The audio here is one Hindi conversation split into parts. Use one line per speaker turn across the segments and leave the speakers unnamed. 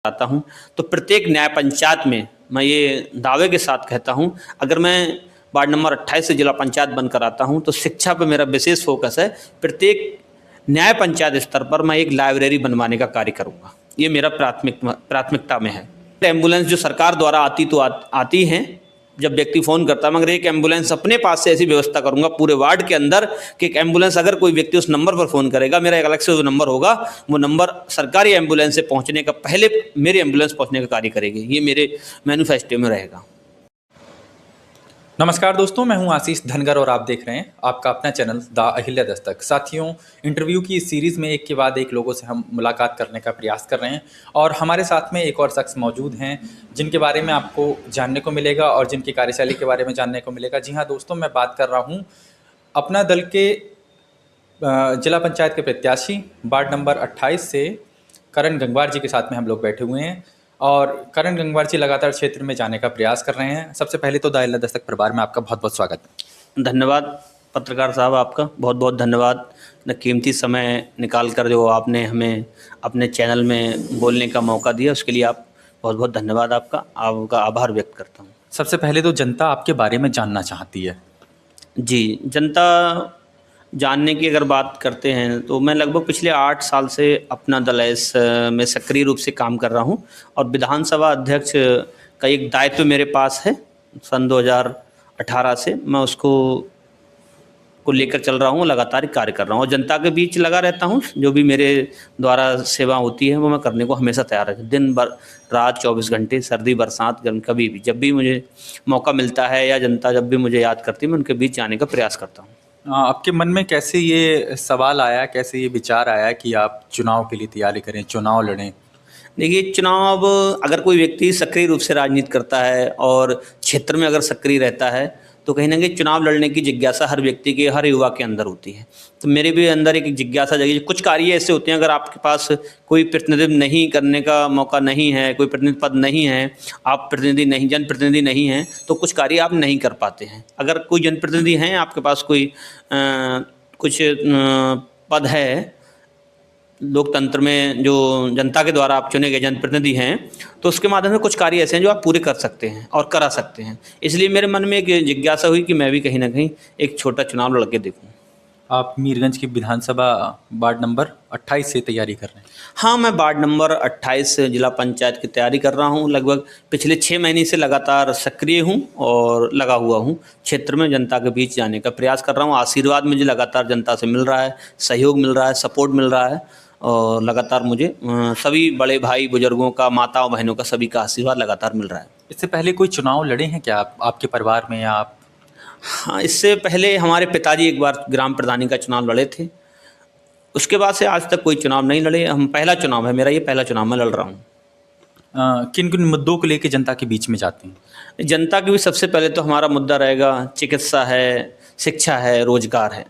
आता हूँ तो प्रत्येक न्याय पंचायत में मैं ये दावे के साथ कहता हूँ, अगर मैं वार्ड नंबर 28 से जिला पंचायत बनकर आता हूँ तो शिक्षा पे मेरा विशेष फोकस है। प्रत्येक न्याय पंचायत स्तर पर मैं एक लाइब्रेरी बनवाने का कार्य करूँगा। ये मेरा प्राथमिकता में है। एम्बुलेंस जो सरकार द्वारा आती हैं, जब व्यक्ति फ़ोन करता है, मगर एक एम्बुलेंस अपने पास से ऐसी व्यवस्था करूंगा पूरे वार्ड के अंदर कि एक एम्बुलेंस अगर कोई व्यक्ति उस नंबर पर फ़ोन करेगा, मेरा एक अलग से जो नंबर होगा, वो नंबर सरकारी एम्बुलेंस से पहुंचने का पहले मेरी एम्बुलेंस पहुंचने का कार्य करेगी। ये मेरे मैनिफेस्टो में रहेगा।
नमस्कार दोस्तों, मैं हूं आशीष धनगर और आप देख रहे हैं आपका अपना चैनल द अहिल्या दस्तक। साथियों, इंटरव्यू की इस सीरीज़ में एक के बाद एक लोगों से हम मुलाकात करने का प्रयास कर रहे हैं और हमारे साथ में एक और शख्स मौजूद हैं जिनके बारे में आपको जानने को मिलेगा और जिनकी कार्यशैली के बारे में जानने को मिलेगा। जी हाँ दोस्तों, मैं बात कर रहा हूँ अपना दल के जिला पंचायत के प्रत्याशी वार्ड नंबर 28 से करण गंगवार जी के साथ में हम लोग बैठे हुए हैं और करण गंगवार जी लगातार क्षेत्र में जाने का प्रयास कर रहे हैं। सबसे पहले तो द अहिल्या दस्तक परिवार में आपका बहुत बहुत स्वागत है।
धन्यवाद पत्रकार साहब, आपका बहुत बहुत धन्यवाद। न कीमती समय निकाल कर जो आपने हमें अपने चैनल में बोलने का मौका दिया, उसके लिए आप बहुत बहुत धन्यवाद। आपका आभार व्यक्त करता हूँ।
सबसे पहले तो जनता आपके बारे में जानना चाहती है।
जी, जनता जानने की अगर बात करते हैं तो मैं लगभग पिछले 8 साल से अपना दल इस में सक्रिय रूप से काम कर रहा हूं और विधानसभा अध्यक्ष का एक दायित्व मेरे पास है। सन 2018 से मैं उसको लेकर चल रहा हूं, लगातार कार्य कर रहा हूं और जनता के बीच लगा रहता हूं। जो भी मेरे द्वारा सेवा होती है वो मैं करने को हमेशा तैयार रहता हूं, दिन भर रात 24 घंटे, सर्दी बरसात गर्म, कभी भी जब भी मुझे मौका मिलता है या जनता जब भी मुझे याद करती है, मैं उनके बीच जाने का प्रयास करता हूँ।
आपके मन में कैसे ये सवाल आया, कैसे ये विचार आया कि आप चुनाव के लिए तैयारी करें, चुनाव लड़ें?
देखिए, चुनाव अगर कोई व्यक्ति सक्रिय रूप से राजनीति करता है और क्षेत्र में अगर सक्रिय रहता है तो कहीं ना कहीं चुनाव लड़ने की जिज्ञासा हर व्यक्ति के, हर युवा के अंदर होती है। तो मेरे भी अंदर एक जिज्ञासा जगी। कुछ कार्य ऐसे होते हैं, अगर आपके पास कोई प्रतिनिधित्व नहीं करने का मौका नहीं है, कोई प्रतिनिधि पद नहीं है, आप प्रतिनिधि नहीं, जनप्रतिनिधि नहीं हैं, तो कुछ कार्य आप नहीं कर पाते हैं। अगर कोई जनप्रतिनिधि हैं, आपके पास कोई कुछ पद है, लोकतंत्र में जो जनता के द्वारा आप चुने गए जनप्रतिनिधि हैं, तो उसके माध्यम से कुछ कार्य ऐसे हैं जो आप पूरे कर सकते हैं और करा सकते हैं। इसलिए मेरे मन में एक जिज्ञासा हुई कि मैं भी कहीं ना कहीं एक छोटा चुनाव लड़ के देखूं।
आप मीरगंज की विधानसभा वार्ड नंबर 28 से तैयारी कर रहे हैं?
हाँ, मैं वार्ड नंबर 28 से जिला पंचायत की तैयारी कर रहा हूँ। लगभग पिछले 6 महीने से लगातार सक्रिय हूँ और लगा हुआ हूँ। क्षेत्र में जनता के बीच जाने का प्रयास कर रहा हूँ। आशीर्वाद मुझे लगातार जनता से मिल रहा है, सहयोग मिल रहा है, सपोर्ट मिल रहा है और लगातार मुझे सभी बड़े भाई बुजुर्गों का, माताओं बहनों का, सभी का आशीर्वाद लगातार मिल रहा है।
इससे पहले कोई चुनाव लड़े हैं क्या आपके परिवार में या आप?
हाँ, इससे पहले हमारे पिताजी एक बार ग्राम प्रधानी का चुनाव लड़े थे। उसके बाद से आज तक कोई चुनाव नहीं लड़े। पहला चुनाव है मेरा, ये पहला चुनाव मैं लड़ रहा हूँ।
किन किन मुद्दों को लेकर जनता के बीच में जाते हैं?
जनता के भी सबसे पहले तो हमारा मुद्दा रहेगा चिकित्सा है, शिक्षा है, रोजगार है।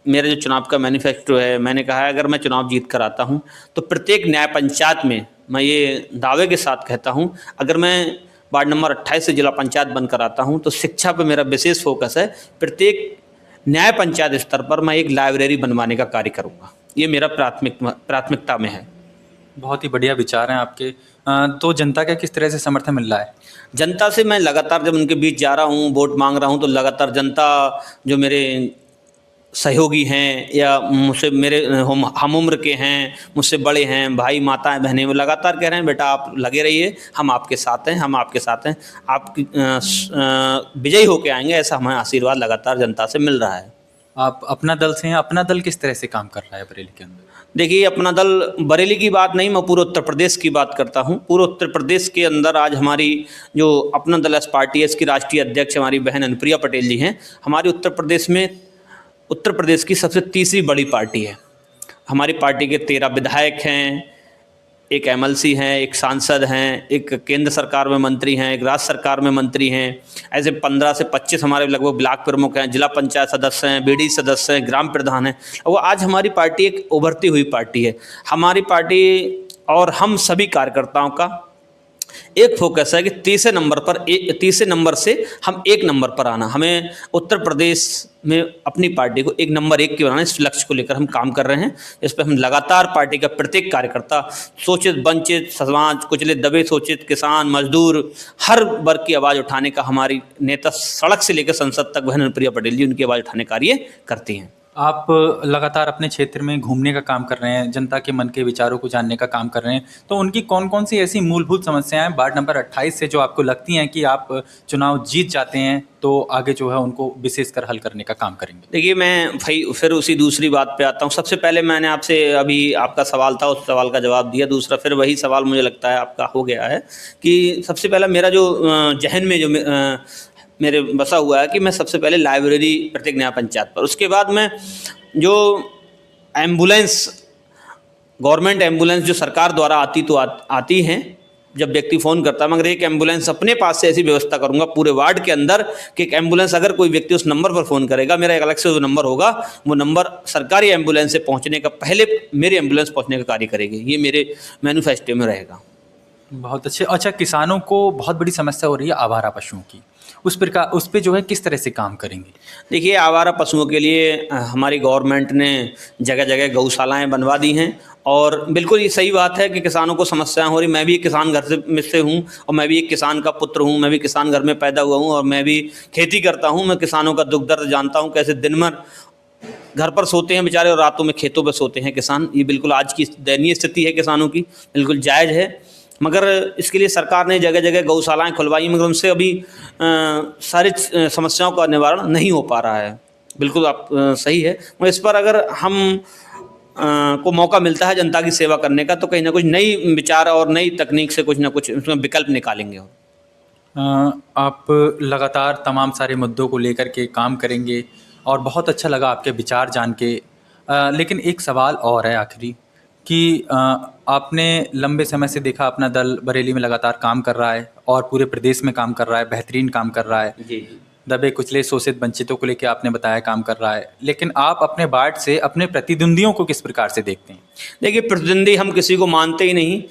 मेरे जो चुनाव का मैनिफेस्टो है, मैंने कहा है अगर मैं चुनाव जीत कर आता हूँ तो प्रत्येक न्याय पंचायत में मैं ये दावे के साथ कहता हूँ, अगर मैं वार्ड नंबर 28 से जिला पंचायत बनकर आता हूँ तो शिक्षा पर मेरा विशेष फोकस है। प्रत्येक न्याय पंचायत स्तर पर मैं एक लाइब्रेरी बनवाने का कार्य करूँगा। ये मेरा प्राथमिकता में है।
बहुत ही बढ़िया विचार हैं आपके। तो जनता का किस तरह से समर्थन मिल रहा है?
जनता से मैं लगातार जब उनके बीच जा रहा हूँ, वोट मांग रहा हूँ, तो लगातार जनता जो मेरे सहयोगी हैं या मुझसे मेरे हम उम्र के हैं, मुझसे बड़े हैं, भाई माताएं बहनें, वो लगातार कह रहे हैं बेटा आप लगे रहिए, हम आपके साथ हैं, हम आपके साथ हैं, आप विजयी होके आएंगे, ऐसा हमें आशीर्वाद लगातार जनता से मिल रहा है।
आप अपना दल से हैं, अपना दल किस तरह से काम कर रहा है बरेली के अंदर?
देखिए, अपना दल बरेली की बात नहीं, मैं पूरे उत्तर प्रदेश की बात करता हूँ। पूरे उत्तर प्रदेश के अंदर आज हमारी जो अपना दल एस पार्टी है, इसकी राष्ट्रीय अध्यक्ष हमारी बहन अनुप्रिया पटेल जी हैं। हमारे उत्तर प्रदेश की सबसे तीसरी बड़ी पार्टी है। हमारी पार्टी के 13 विधायक हैं, एक एमएलसी हैं, एक सांसद हैं, एक केंद्र सरकार में मंत्री हैं, एक राज्य सरकार में मंत्री हैं। ऐसे 15 से 25 हमारे लगभग ब्लॉक प्रमुख हैं, जिला पंचायत सदस्य हैं, बीडी सदस्य हैं, ग्राम प्रधान हैं। वो आज हमारी पार्टी एक उभरती हुई पार्टी है। हमारी पार्टी और हम सभी कार्यकर्ताओं का एक फोकस है कि तीसरे नंबर से हम 1 नंबर पर आना। हमें उत्तर प्रदेश में अपनी पार्टी को 1 की बनाना, इस लक्ष्य को लेकर हम काम कर रहे हैं। इस पर हम लगातार पार्टी का प्रत्येक कार्यकर्ता, शोषित वंचित समाज, कुचले दबे शोषित किसान मजदूर, हर वर्ग की आवाज़ उठाने का हमारी नेता सड़क से लेकर संसद तक बहन अनुप्रिया पटेल जी उनकी आवाज़ उठाने का कार्य करती हैं।
आप लगातार अपने क्षेत्र में घूमने का काम कर रहे हैं, जनता के मन के विचारों को जानने का काम कर रहे हैं, तो उनकी कौन-कौन सी ऐसी मूलभूत समस्याएं हैं वार्ड नंबर 28 से जो आपको लगती हैं कि आप चुनाव जीत जाते हैं तो आगे जो है उनको विशेषकर हल करने का काम करेंगे?
देखिए, मैं फिर उसी दूसरी बात पे आता हूँ। सबसे पहले मैंने आपसे अभी आपका सवाल था, उस सवाल का जवाब दिया। दूसरा फिर वही सवाल मुझे लगता है आपका हो गया है कि सबसे पहला मेरा जो ज़हन में जो मेरे बसा हुआ है कि मैं सबसे पहले लाइब्रेरी प्रत्येक नया पंचायत पर, उसके बाद मैं जो एम्बुलेंस, गवर्नमेंट एम्बुलेंस जो सरकार द्वारा आती हैं, जब व्यक्ति फ़ोन करता है, मगर एक एम्बुलेंस अपने पास से ऐसी व्यवस्था करूंगा पूरे वार्ड के अंदर कि एक एम्बुलेंस, अगर कोई व्यक्ति उस नंबर पर फ़ोन करेगा, मेरा एक अलग से जो नंबर होगा, वो नंबर सरकारी एम्बुलेंस से पहुंचने का पहले मेरी एम्बुलेंस पहुंचने का कार्य करेगी। ये मेरे मैनिफेस्टो में रहेगा।
बहुत अच्छे। अच्छा, किसानों को बहुत बड़ी समस्या हो रही है आवारा पशुओं की, उस पे जो है किस तरह से काम करेंगे?
देखिए, आवारा पशुओं के लिए हमारी गवर्नमेंट ने जगह जगह गौशालाएं बनवा दी हैं, और बिल्कुल ये सही बात है कि किसानों को समस्याएं हो रही। मैं भी एक किसान घर से हूँ, और मैं भी एक किसान का पुत्र हूँ, मैं भी किसान घर में पैदा हुआ हूँ, और मैं भी खेती करता हूँ। मैं किसानों का दुख दर्द जानता हूँ, कैसे दिन भर घर पर सोते हैं बेचारे और रातों में खेतों पर सोते हैं किसान। ये बिल्कुल आज की दयनीय स्थिति है किसानों की, बिल्कुल जायज़ है। मगर इसके लिए सरकार ने जगह जगह गौशालाएं खुलवाई, मगर उनसे अभी सारी समस्याओं का निवारण नहीं हो पा रहा है। बिल्कुल आप सही है, मगर इस पर अगर हम को मौका मिलता है जनता की सेवा करने का, तो कहीं ना कुछ नई विचार और नई तकनीक से कुछ ना कुछ उसमें विकल्प निकालेंगे।
आप लगातार तमाम सारे मुद्दों को लेकर के काम करेंगे और बहुत अच्छा लगा आपके विचार जान के। लेकिन एक सवाल और है आखिरी कि आपने लंबे समय से देखा अपना दल बरेली में लगातार काम कर रहा है और पूरे प्रदेश में काम कर रहा है, बेहतरीन काम कर रहा है।
जी जी।
दबे कुचले शोषित वंचितों को लेकर आपने बताया काम कर रहा है, लेकिन आप अपने वार्ड से अपने प्रतिद्वंदियों को किस प्रकार से देखते हैं?
देखिए, प्रतिद्वंदी हम किसी को मानते ही नहीं।